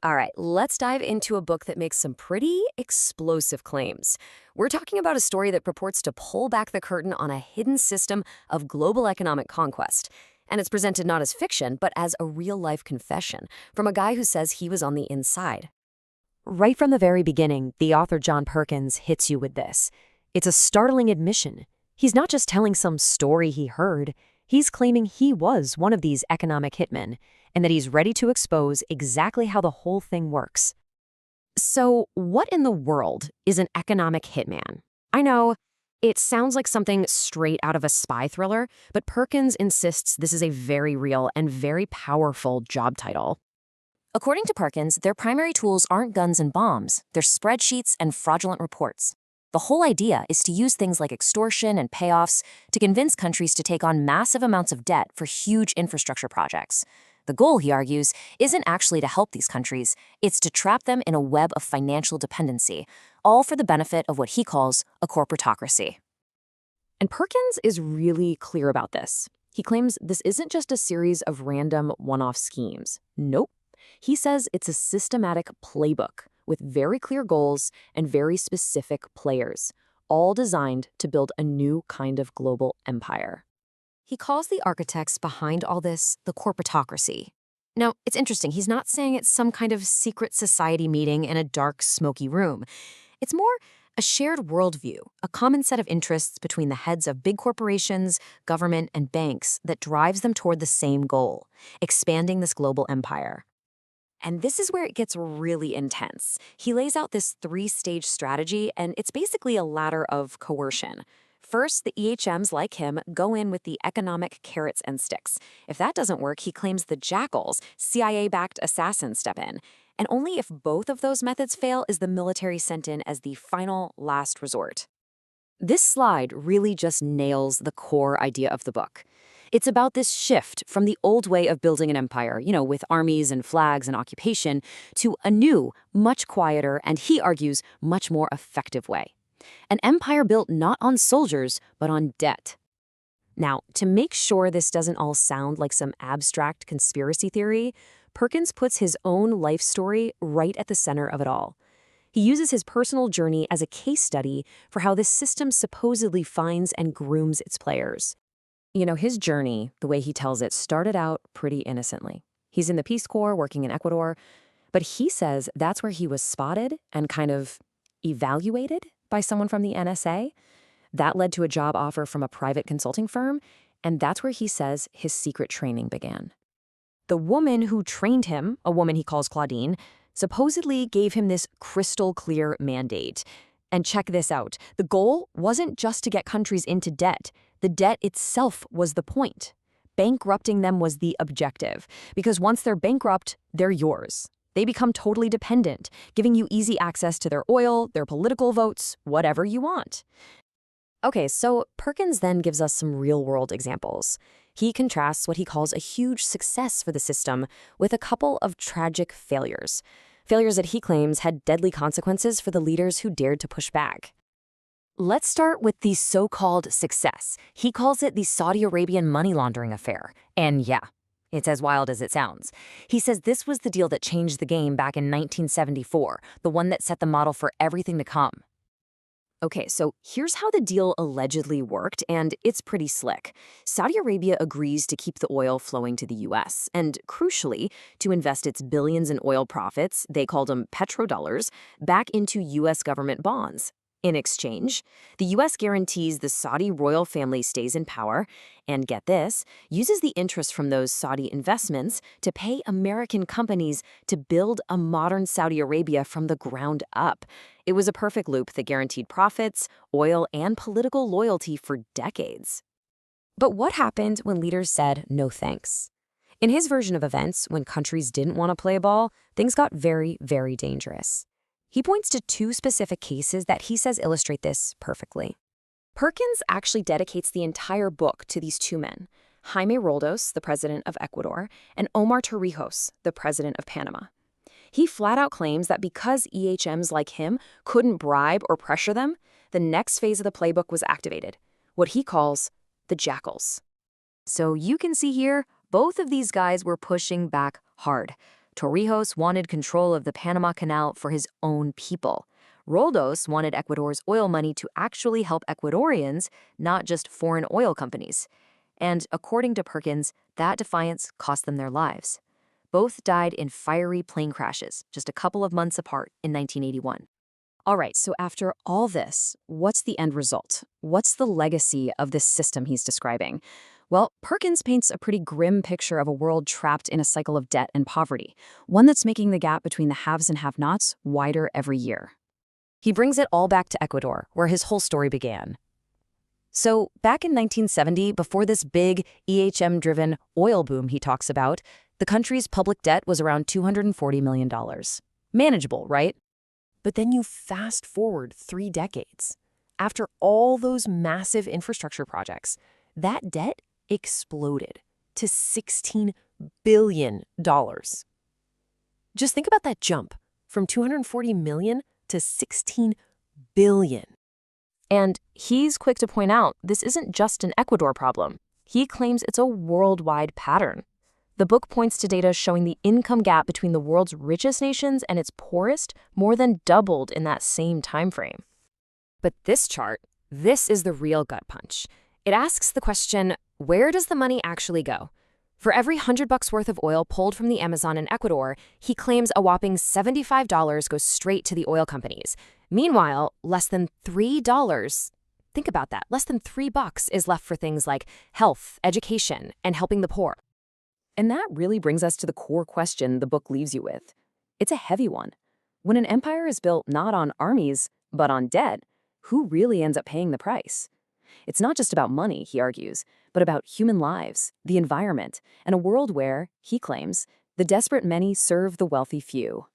All right, let's dive into a book that makes some pretty explosive claims. We're talking about a story that purports to pull back the curtain on a hidden system of global economic conquest. And it's presented not as fiction, but as a real-life confession from a guy who says he was on the inside. Right from the very beginning, the author John Perkins hits you with this. It's a startling admission. He's not just telling some story he heard. He's claiming he was one of these economic hitmen, and that he's ready to expose exactly how the whole thing works. So, what in the world is an economic hitman? I know, it sounds like something straight out of a spy thriller, but Perkins insists this is a very real and very powerful job title. According to Perkins, their primary tools aren't guns and bombs, they're spreadsheets and fraudulent reports. The whole idea is to use things like extortion and payoffs to convince countries to take on massive amounts of debt for huge infrastructure projects. The goal, he argues, isn't actually to help these countries, it's to trap them in a web of financial dependency, all for the benefit of what he calls a corporatocracy. And Perkins is really clear about this. He claims this isn't just a series of random one-off schemes. Nope. He says it's a systematic playbook with very clear goals and very specific players, all designed to build a new kind of global empire. He calls the architects behind all this the corporatocracy. Now, it's interesting, he's not saying it's some kind of secret society meeting in a dark, smoky room. It's more a shared worldview, a common set of interests between the heads of big corporations, government, and banks that drives them toward the same goal, expanding this global empire. And this is where it gets really intense. He lays out this three-stage strategy, and it's basically a ladder of coercion. First, the EHMs like him go in with the economic carrots and sticks. If that doesn't work, he claims the jackals, CIA-backed assassins, step in. And only if both of those methods fail is the military sent in as the final, last resort. This slide really just nails the core idea of the book. It's about this shift from the old way of building an empire, with armies and flags and occupation, to a new, much quieter, and he argues, much more effective way. An empire built not on soldiers, but on debt. Now, to make sure this doesn't all sound like some abstract conspiracy theory, Perkins puts his own life story right at the center of it all. He uses his personal journey as a case study for how this system supposedly finds and grooms its players. His journey, the way he tells it, started out pretty innocently. He's in the Peace Corps working in Ecuador, but he says that's where he was spotted and kind of evaluated by someone from the NSA. That led to a job offer from a private consulting firm, and that's where he says his secret training began. The woman who trained him, a woman he calls Claudine, supposedly gave him this crystal clear mandate. And check this out. The goal wasn't just to get countries into debt. The debt itself was the point. Bankrupting them was the objective, because once they're bankrupt, they're yours. They become totally dependent, giving you easy access to their oil, their political votes, whatever you want. Okay, so Perkins then gives us some real-world examples. He contrasts what he calls a huge success for the system with a couple of tragic failures. Failures that he claims had deadly consequences for the leaders who dared to push back. Let's start with the so-called success. He calls it the Saudi Arabian money laundering affair. And yeah, it's as wild as it sounds. He says this was the deal that changed the game back in 1974, the one that set the model for everything to come. Okay, so here's how the deal allegedly worked, and it's pretty slick. Saudi Arabia agrees to keep the oil flowing to the U.S., and crucially, to invest its billions in oil profits, they called them petrodollars, back into U.S. government bonds. In exchange, the U.S. guarantees the Saudi royal family stays in power and, get this, uses the interest from those Saudi investments to pay American companies to build a modern Saudi Arabia from the ground up. It was a perfect loop that guaranteed profits, oil, and political loyalty for decades. But what happened when leaders said no thanks? In his version of events, when countries didn't want to play ball, things got very, very dangerous. He points to two specific cases that he says illustrate this perfectly. Perkins actually dedicates the entire book to these two men, Jaime Roldos, the president of Ecuador, and Omar Torrijos, the president of Panama. He flat out claims that because EHMs like him couldn't bribe or pressure them, the next phase of the playbook was activated, what he calls the jackals. So you can see here, both of these guys were pushing back hard. Torrijos wanted control of the Panama Canal for his own people. Roldos wanted Ecuador's oil money to actually help Ecuadorians, not just foreign oil companies. And according to Perkins, that defiance cost them their lives. Both died in fiery plane crashes, just a couple of months apart in 1981. All right, so after all this, what's the end result? What's the legacy of this system he's describing? Well, Perkins paints a pretty grim picture of a world trapped in a cycle of debt and poverty, one that's making the gap between the haves and have-nots wider every year. He brings it all back to Ecuador, where his whole story began. So, back in 1970, before this big EHM-driven oil boom he talks about, the country's public debt was around $240 million. Manageable, right? But then you fast forward 3 decades. After all those massive infrastructure projects, that debt exploded to $16 billion. Just think about that jump from $240 million to $16 billion. And he's quick to point out this isn't just an Ecuador problem. He claims it's a worldwide pattern. The book points to data showing the income gap between the world's richest nations and its poorest more than doubled in that same time frame. But this chart, this is the real gut punch. It asks the question, where does the money actually go? For every $100 worth of oil pulled from the Amazon in Ecuador, he claims a whopping $75 goes straight to the oil companies. Meanwhile, less than $3, think about that, less than $3 is left for things like health, education, and helping the poor. And that really brings us to the core question the book leaves you with. It's a heavy one. When an empire is built not on armies, but on debt, who really ends up paying the price? It's not just about money, he argues, but about human lives, the environment, and a world where, he claims, the desperate many serve the wealthy few.